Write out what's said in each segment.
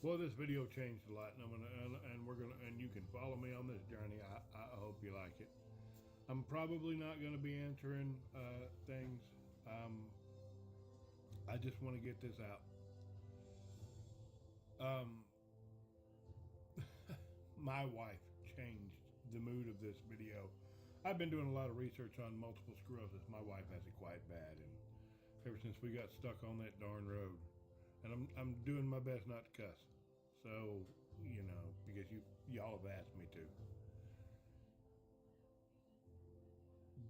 Well, this video changed a lot, and and you can follow me on this journey. I hope you like it. I'm probably not gonna be answering things. Um, I just want to get this out. Um, my wife changed the mood of this video. I've been doing a lot of research on multiple sclerosis. My wife has it quite bad, and ever since we got stuck on that darn road, and I'm doing my best not to cuss. So because y'all have asked me to.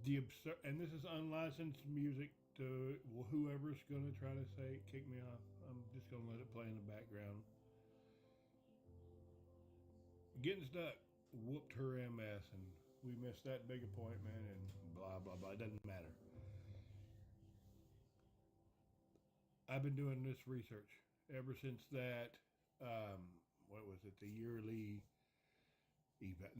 The absurd, and this is unlicensed music to whoever's going to try to say kick me off. I'm just going to let it play in the background. Getting stuck whooped her MS, and we missed that big appointment, and blah blah blah. It doesn't matter. I've been doing this research ever since that. What was it? The yearly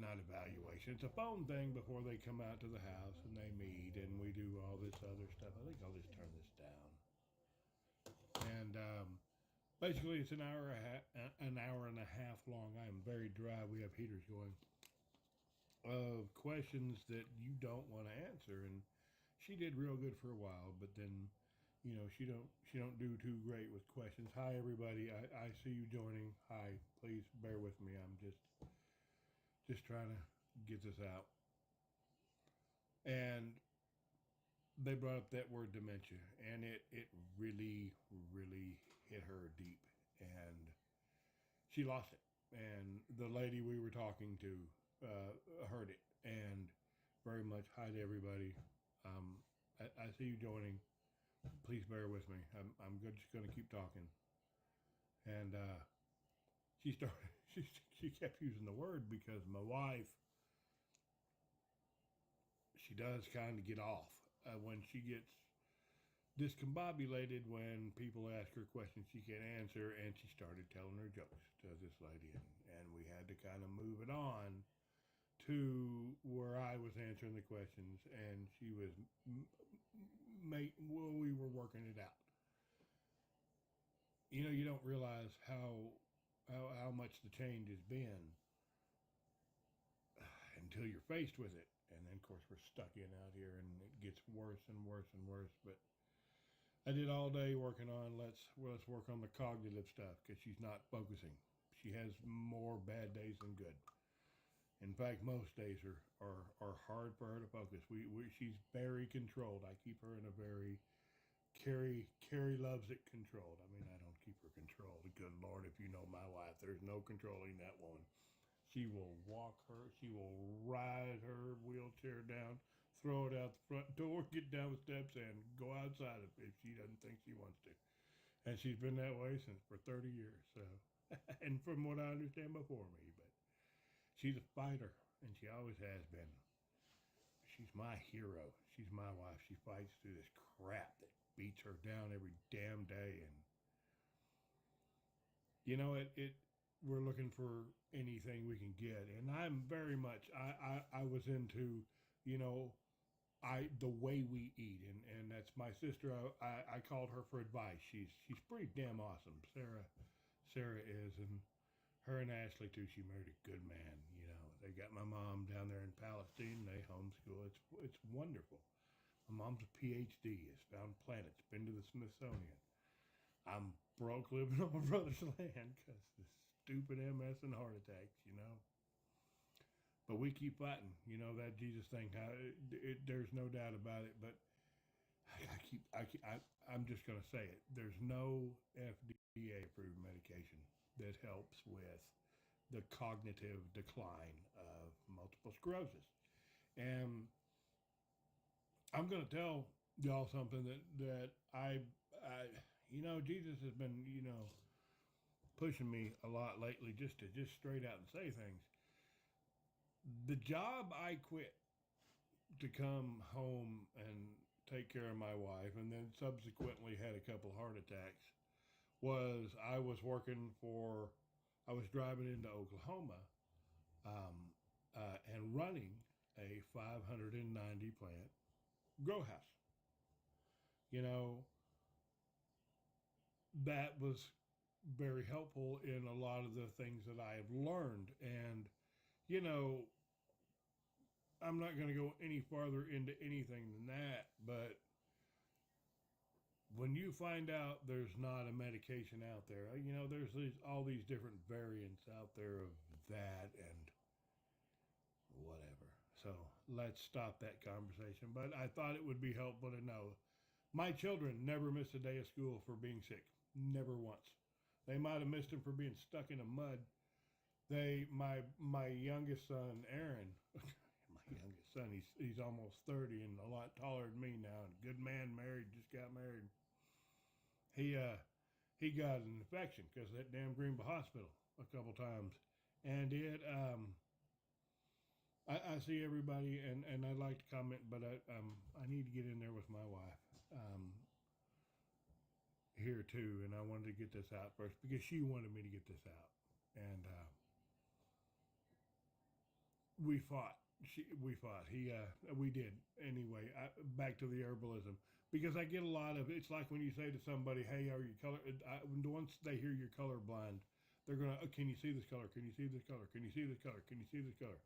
not evaluation. It's a phone thing before they come out to the house and they meet and we do all this other stuff. I think I'll just turn this down. And basically, it's an hour and a half long. I am very dry. We have heaters going of questions that you don't want to answer. And she did real good for a while, but then she don't do too great with questions. Hi everybody, I see you joining. Hi, please bear with me. I'm just trying to get this out. And they brought up that word dementia, and it really, really hit her deep. And she lost it. And the lady we were talking to heard it. And very much, hi to everybody. I see you joining. Please bear with me. Just going to keep talking. And she started, she kept using the word because my wife, she does kind of get off when she gets discombobulated when people ask her questions she can't answer, and she started telling her jokes to this lady, and we had to kind of move it on to where I was answering the questions, and she was, well, we were working it out. You don't realize how much the change has been until you're faced with it. And then, of course, we're stuck in out here, and it gets worse and worse and worse. But I did all day working on let's work on the cognitive stuff because she's not focusing. She has more bad days than good. In fact, most days are hard for her to focus. She's very controlled. I keep her in a very Carrie loves it controlled. I mean, I don't keep her controlled. Good Lord, if you know my wife, there's no controlling that woman. She will walk her, she will ride her wheelchair down, throw it out the front door, get down the steps, and go outside if she doesn't think she wants to. And she's been that way since for 30 years. So, and from what I understand before me, but she's a fighter, and she always has been. She's my hero. She's my wife. She fights through this crap that beats her down every damn day, and it we're looking for anything we can get. And I'm very much I was into, you know, the way we eat, and that's my sister. I called her for advice. She's pretty damn awesome. Sarah is, and her and Ashley too. She married a good man. They got my mom down there in Palestine. They homeschool. It's wonderful. My mom's a PhD. Has found planets. Been to the Smithsonian. I'm broke living on my brother's land because the stupid MS and heart attacks. But we keep fighting. That Jesus thing. There's no doubt about it. But I'm just going to say it. There's no FDA approved medication that helps with the cognitive decline of multiple sclerosis. And I'm going to tell y'all something that Jesus has been, pushing me a lot lately just to just straight out and say things. The job I quit to come home and take care of my wife, and then subsequently had a couple heart attacks, was I was driving into Oklahoma and running a 590 plant grow house. You know, that was very helpful in a lot of the things that I have learned. And, you know, I'm not going to go any farther into anything than that, but when you find out there's not a medication out there, you know, there's all these different variants out there of that and whatever. So let's stop that conversation. But I thought it would be helpful to know my children never missed a day of school for being sick. Never once. They might have missed them for being stuck in the mud. My youngest son, Aaron, my youngest son, he's almost 30 and a lot taller than me now. And good man, married, just got married. He got an infection because of that damn Greenville Hospital a couple times, and I see everybody, and I'd like to comment, but I need to get in there with my wife here too, and I wanted to get this out first because she wanted me to get this out, and we fought. We fought. We did anyway. Back to the herbalism because I get a lot of. It's like when you say to somebody, "Hey, are you color?" Once they hear you're colorblind, they're gonna. Oh, can you see this color? Can you see this color? Can you see this color? Can you see this color?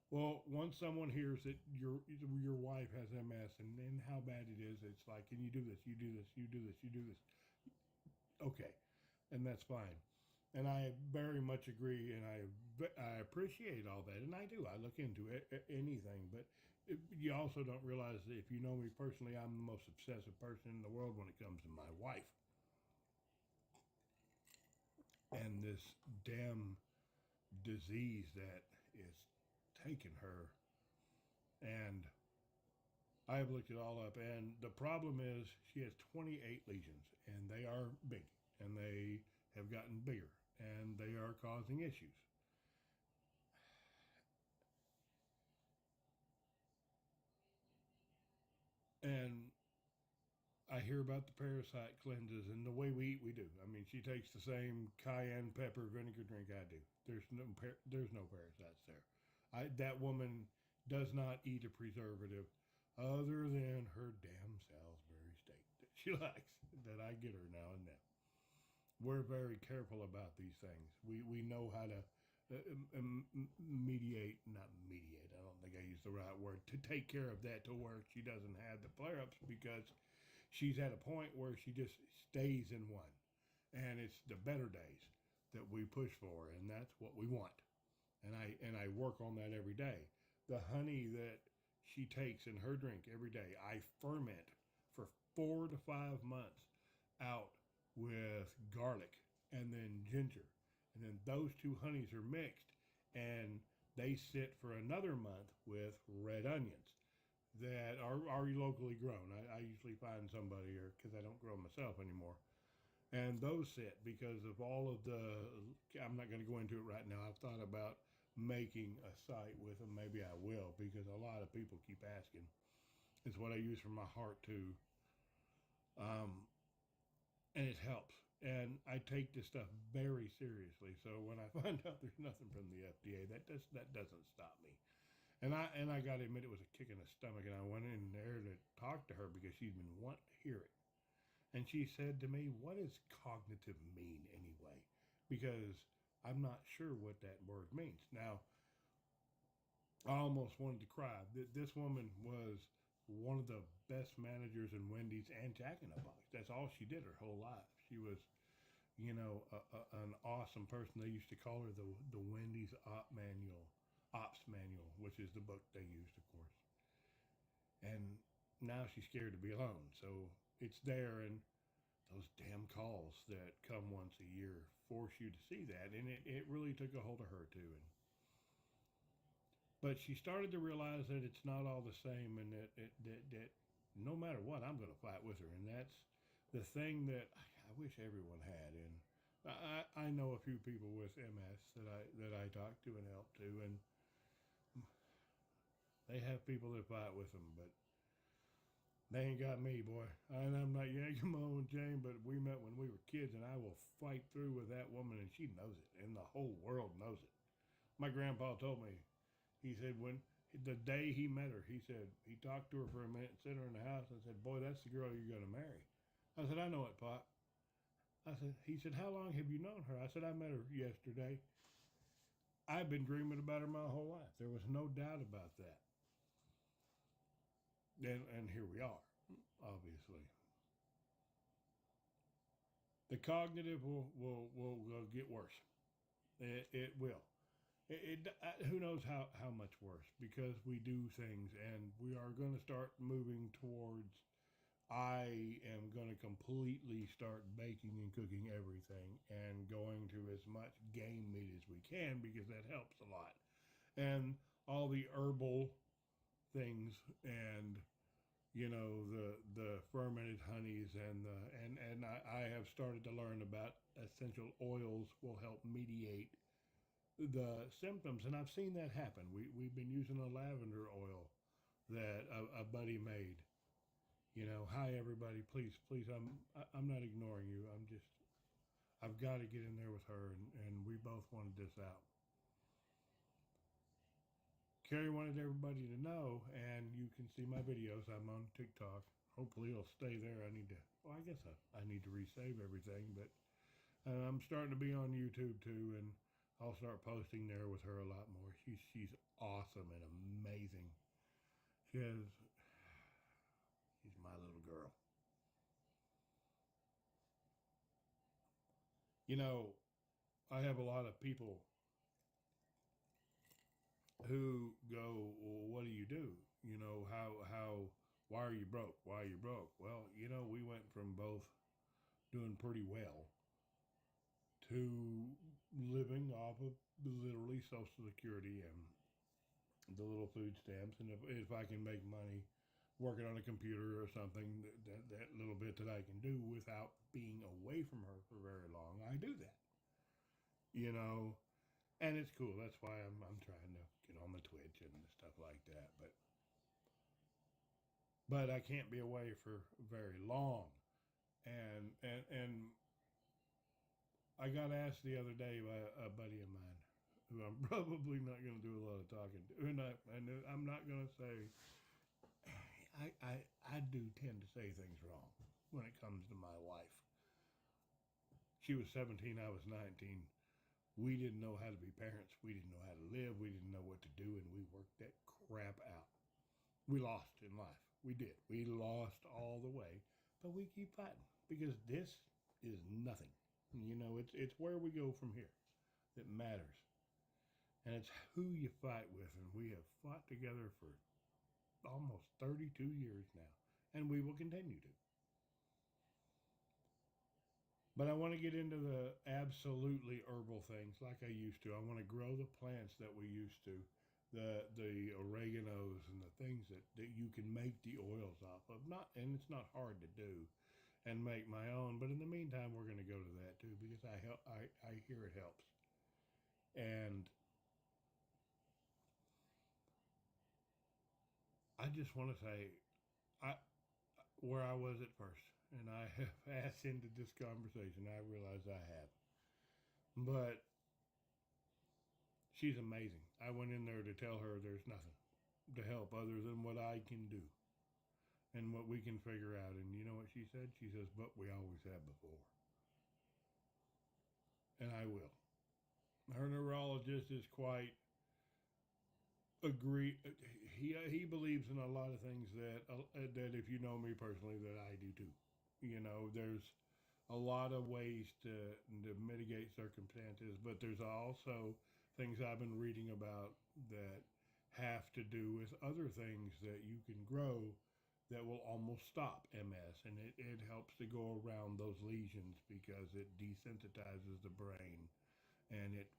Well, once someone hears that your wife has MS and how bad it is, it's like, can you do this? You do this. You do this. You do this. Okay, and that's fine. And I very much agree, and I appreciate all that, and I do. I look into anything, but you also don't realize that if you know me personally, I'm the most obsessive person in the world when it comes to my wife. And this damn disease that is taking her, and I have looked it all up, and the problem is she has 28 lesions, and they are big, and they have gotten bigger, and they are causing issues. And I hear about the parasite cleanses and the way we eat. We do. I mean, she takes the same cayenne pepper vinegar drink I do. There's no parasites there. That woman does not eat a preservative other than her damn Salisbury steak that she likes that I get her now and then. We're very careful about these things. We know how to not mediate. I don't think I used the right word to take care of that to where she doesn't have the flare-ups because she's at a point where she just stays in one, and it's the better days that we push for, and that's what we want. And I work on that every day. The honey that she takes in her drink every day, I ferment for 4 to 5 months out with garlic and then ginger. And then those two honeys are mixed and they sit for another month with red onions that are locally grown. I usually find somebody, or because I don't grow myself anymore. And those sit because of all of the, I'm not going to go into it right now. I've thought about making a site with them. Maybe I will because a lot of people keep asking. It's what I use for my heart too. And it helps. And I take this stuff very seriously. So when I find out there's nothing from the FDA, that doesn't stop me. And I got to admit, it was a kick in the stomach. And I went in there to talk to her because she's been wanting to hear it. And she said to me, "What does cognitive mean anyway?" Because I'm not sure what that word means. Now, I almost wanted to cry. This woman was one of the best managers in Wendy's and Jack in the Box. That's all she did her whole life. She was, an awesome person. They used to call her the Wendy's Ops Manual, which is the book they used, of course. And now she's scared to be alone. So it's there, and those damn calls that come once a year force you to see that. And it really took a hold of her too. But she started to realize that it's not all the same, and that no matter what, I'm going to fight with her. And that's the thing that I wish everyone had. And I know a few people with MS that I talk to and help to, and they have people that fight with them, but they ain't got me, boy. And I'm not yanking my own chain, but we met when we were kids, and I will fight through with that woman, and she knows it, and the whole world knows it. My grandpa told me, he said when the day he met her, he said he talked to her for a minute, sat her in the house, and said, "Boy, that's the girl you're going to marry." I said, "I know it, Pop." He said, how long have you known her? I said, I met her yesterday. I've been dreaming about her my whole life. There was no doubt about that. And here we are, obviously. The cognitive will get worse. It will. Who knows how much worse, because we do things and we are going to start moving towards. I am going to completely start baking and cooking everything and going to as much game meat as we can, because that helps a lot. And all the herbal things, and the fermented honeys, and I have started to learn about essential oils will help mediate the symptoms, and I've seen that happen. We've been using a lavender oil that a buddy made. Hi everybody, please, I'm not ignoring you. I've got to get in there with her, and we both wanted this out. Carrie wanted everybody to know, and you can see my videos. I'm on TikTok. Hopefully it'll stay there. I guess I need to resave everything, but I'm starting to be on YouTube too, and I'll start posting there with her a lot more. She's awesome and amazing. She's my little girl. I have a lot of people who go, well, what do you do? Why are you broke? Why are you broke? Well, we went from both doing pretty well to living off of literally Social Security and the little food stamps. And if I can make money working on a computer or something, that little bit that I can do without being away from her for very long, I do that. And it's cool. That's why I'm trying to get on the Twitch and stuff like that. But I can't be away for very long. And I got asked the other day by a buddy of mine, who I'm probably not going to do a lot of talking to, and I'm not going to say. I do tend to say things wrong when it comes to my wife. She was 17, I was 19. We didn't know how to be parents. We didn't know how to live. We didn't know what to do, and we worked that crap out. We lost in life. We did. We lost all the way, but we keep fighting, because this is nothing. It's where we go from here that matters. And it's who you fight with, and we have fought together for almost 32 years now, and we will continue to. But I want to get into the absolutely herbal things like I used to. I want to grow the plants that we used to, the oreganos and the things that you can make the oils off of. And it's not hard to do, and make my own. But in the meantime, we're going to go to that too, because I hear it helps. And I just want to say, where I was at first, and I have asked into this conversation, I realize I have. But she's amazing. I went in there to tell her there's nothing to help other than what I can do and what we can figure out. And you know what she said? She says, but we always have before. And I will. Her neurologist is quite agree. He believes in a lot of things that if you know me personally, that I do too. There's a lot of ways to mitigate circumstances, but there's also things I've been reading about that have to do with other things that you can grow that will almost stop MS, and it helps to go around those lesions, because it desensitizes the brain, and it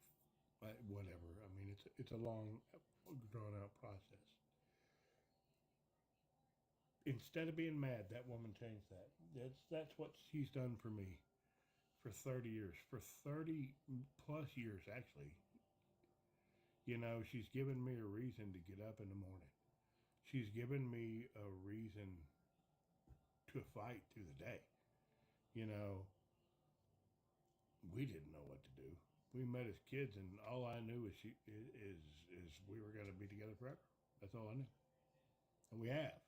whatever. I mean, it's a long, drawn out process. Instead of being mad, that woman changed that. That's what she's done for me for 30 years, for 30 plus years actually. She's given me a reason to get up in the morning. She's given me a reason to fight through the day. We didn't know what to do. We met as kids, and all I knew is we were going to be together forever. That's all I knew. And we have,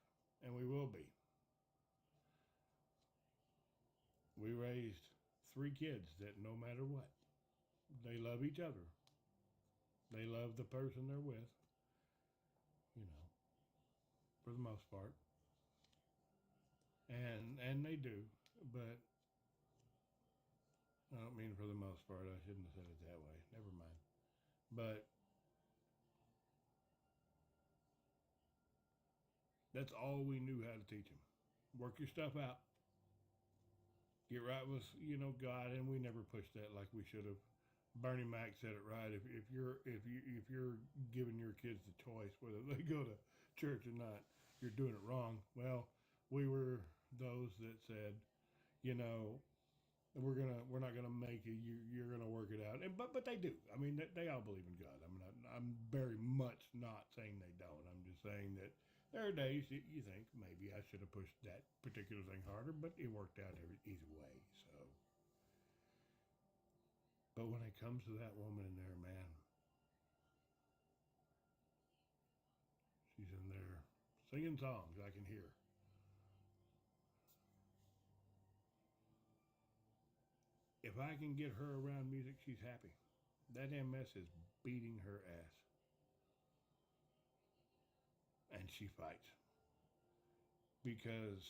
and we will be. We raised three kids that no matter what, they love each other. They love the person they're with, you know, for the most part. And they do, but I don't mean for the most part. I shouldn't have said it that way. Never mind. But that's all we knew how to teach them. Work your stuff out. Get right with God, and we never pushed that like we should have. Bernie Mac said it right. If you're giving your kids the choice whether they go to church or not, you're doing it wrong. Well, we were those that said, you know, we're not gonna make it. You're gonna work it out. And but they do. I mean, they all believe in God. I'm very much not saying they don't. I'm just saying that there are days that you think maybe I should have pushed that particular thing harder, but it worked out either way. So, but when it comes to that woman in there, man, she's in there singing songs I can hear. If I can get her around music, she's happy. That MS is beating her ass. And she fights. Because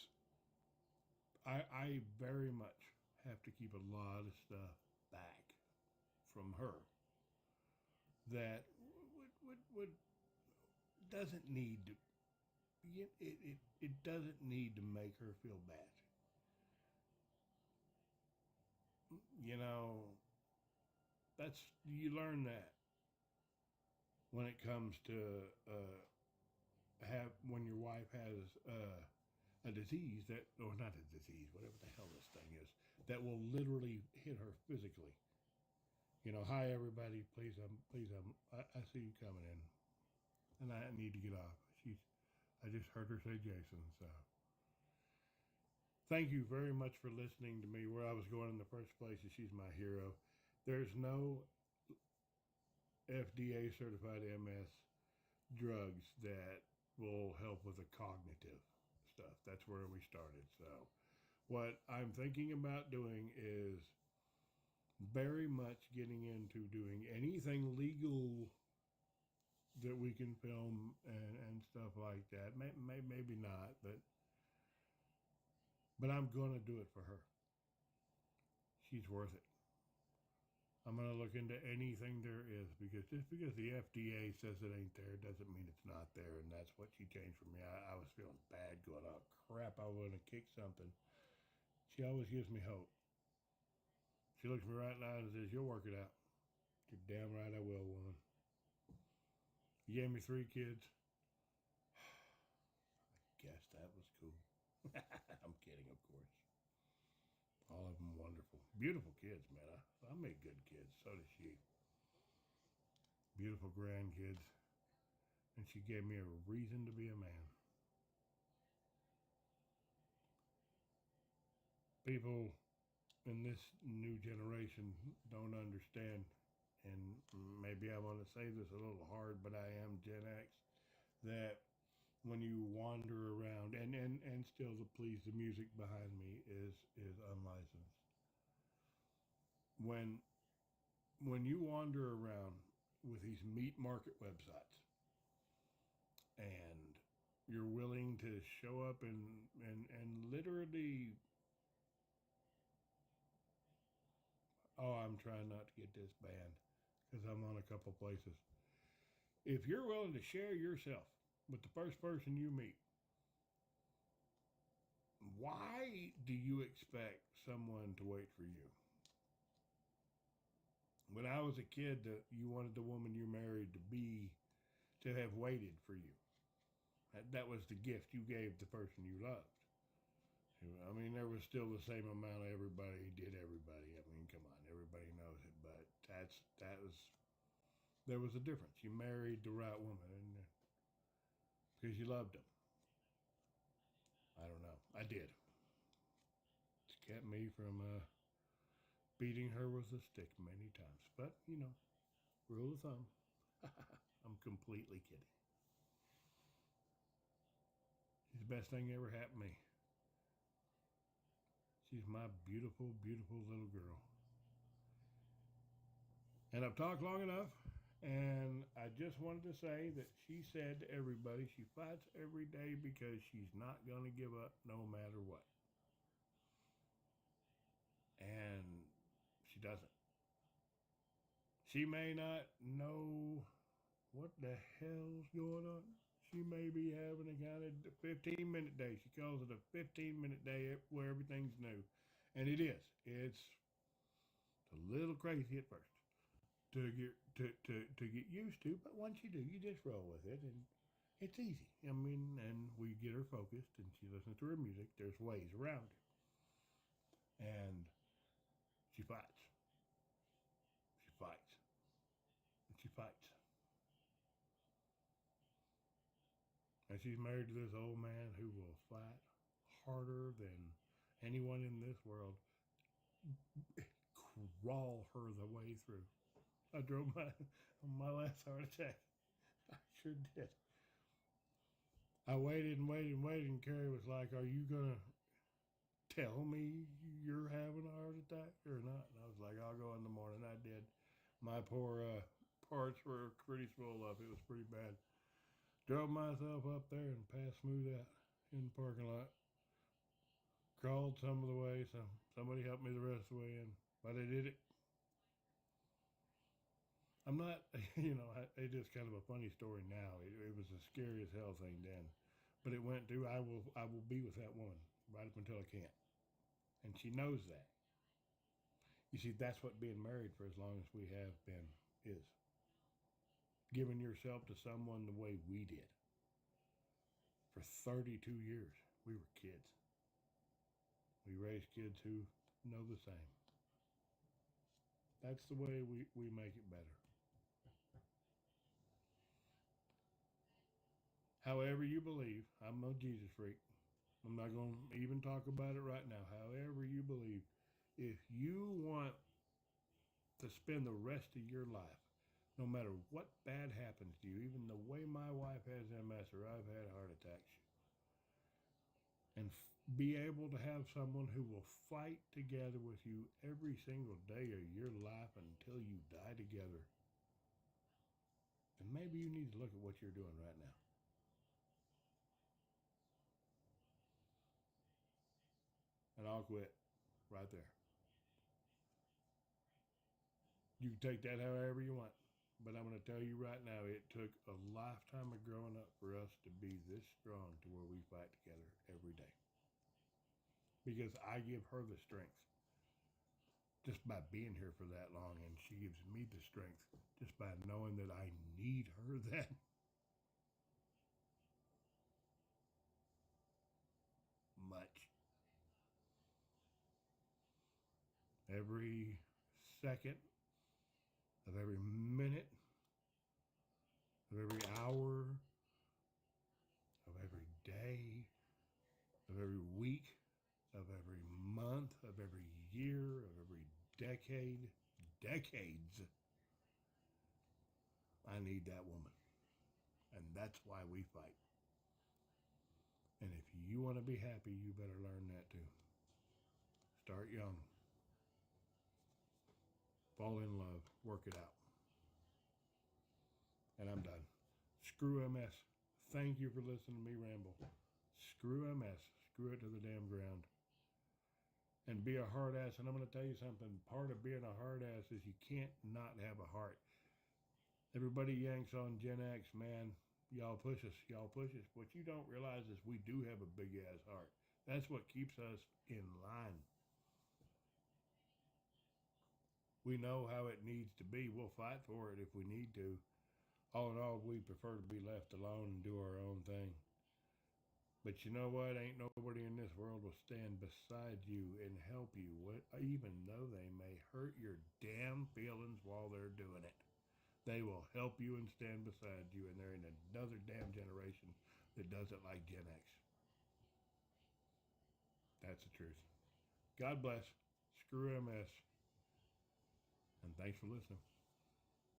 I very much have to keep a lot of stuff back from her that would doesn't need to it doesn't need to make her feel bad. You know, that's you learn that when it comes to have when your wife has a disease that, or not a disease, whatever the hell this thing is, that will literally hit her physically. Hi everybody, I see you coming in, and I need to get off. I just heard her say Jason, so thank you very much for listening to me. Where I was going in the first place is she's my hero. There's no FDA certified MS drugs that will help with the cognitive stuff. That's where we started. So what I'm thinking about doing is very much getting into doing anything legal that we can film and stuff like that. Maybe not, but I'm going to do it for her. She's worth it. I'm going to look into anything there is, because just because the FDA says it ain't there doesn't mean it's not there, and that's what she changed for me. I was feeling bad going, oh crap, I want to kick something. She always gives me hope. She looks me right in the eye and says, you'll work it out. You're damn right I will, woman. You gave me 3 kids. I guess that was cool. I'm kidding, of course. All of them wonderful. Beautiful kids, man. I make good kids. So does she. Beautiful grandkids. And she gave me a reason to be a man. People in this new generation don't understand, and maybe I want to say this a little hard, but I am Gen X, that when you wander around, and still to please the music behind me is unlicensed. When you wander around with these meat market websites and you're willing to show up and literally, oh, I'm trying not to get this banned because I'm on a couple places. If you're willing to share yourself with the first person you meet, why do you expect someone to wait for you? When I was a kid, you wanted the woman you married to have waited for you. That was the gift you gave the person you loved. I mean, there was still the same amount of everybody did everybody. I mean, come on, everybody knows it, but there was a difference. You married the right woman, and because you loved them. I don't know. I did. It's kept me from beating her with a stick many times. But, rule of thumb. I'm completely kidding. She's the best thing ever happened to me. She's my beautiful, beautiful little girl. And I've talked long enough, and I just wanted to say that she said to everybody she fights every day because she's not going to give up no matter what. And she doesn't. She may not know what the hell's going on. She may be having a kind of 15-minute day. She calls it a 15-minute day where everything's new. And it is. It's a little crazy at first to get used to, but once you do, you just roll with it, and it's easy. I mean, and we get her focused, and she listens to her music. There's ways around it, and she fights. She fights, and she fights. And she's married to this old man who will fight harder than anyone in this world, crawl her the way through. I drove my last heart attack. I sure did. I waited and waited and waited, and Carrie was like, "Are you gonna tell me you're having a heart attack or not?" And I was like, "I'll go in the morning." I did. My poor parts were pretty swollen up. It was pretty bad. Drove myself up there and passed smooth out in the parking lot. Crawled some of the way, so somebody helped me the rest of the way in. But I did it. I'm not, it's just kind of a funny story now. It was a scary as hell thing then. But it went through, I will be with that woman right up until I can't. And she knows that. You see, that's what being married for as long as we have been is. Giving yourself to someone the way we did. For 32 years, we were kids. We raised kids who know the same. That's the way we make it better. However you believe, I'm a Jesus freak. I'm not going to even talk about it right now. However you believe, if you want to spend the rest of your life, no matter what bad happens to you, even the way my wife has MS or I've had heart attacks, and be able to have someone who will fight together with you every single day of your life until you die together, then maybe you need to look at what you're doing right now. And I'll quit right there. You can take that however you want. But I'm going to tell you right now, it took a lifetime of growing up for us to be this strong to where we fight together every day. Because I give her the strength just by being here for that long, and she gives me the strength just by knowing that I need her that much. Every second of every minute of every hour of every day of every week of every month of every year of every decades, I need that woman. And that's why we fight. And if you want to be happy, you better learn that too. Start young. Fall in love. Work it out. And I'm done. Screw MS. Thank you for listening to me ramble. Screw MS. Screw it to the damn ground. And be a hard ass. And I'm going to tell you something. Part of being a hard ass is you can't not have a heart. Everybody yanks on Gen X, man. Y'all push us. What you don't realize is we do have a big ass heart. That's what keeps us in line. We know how it needs to be. We'll fight for it if we need to. All in all, we prefer to be left alone and do our own thing. But you know what? Ain't nobody in this world will stand beside you and help you, even though they may hurt your damn feelings while they're doing it. They will help you and stand beside you, and they're in another damn generation that does it like Gen X. That's the truth. God bless. Screw MS. And thanks for listening.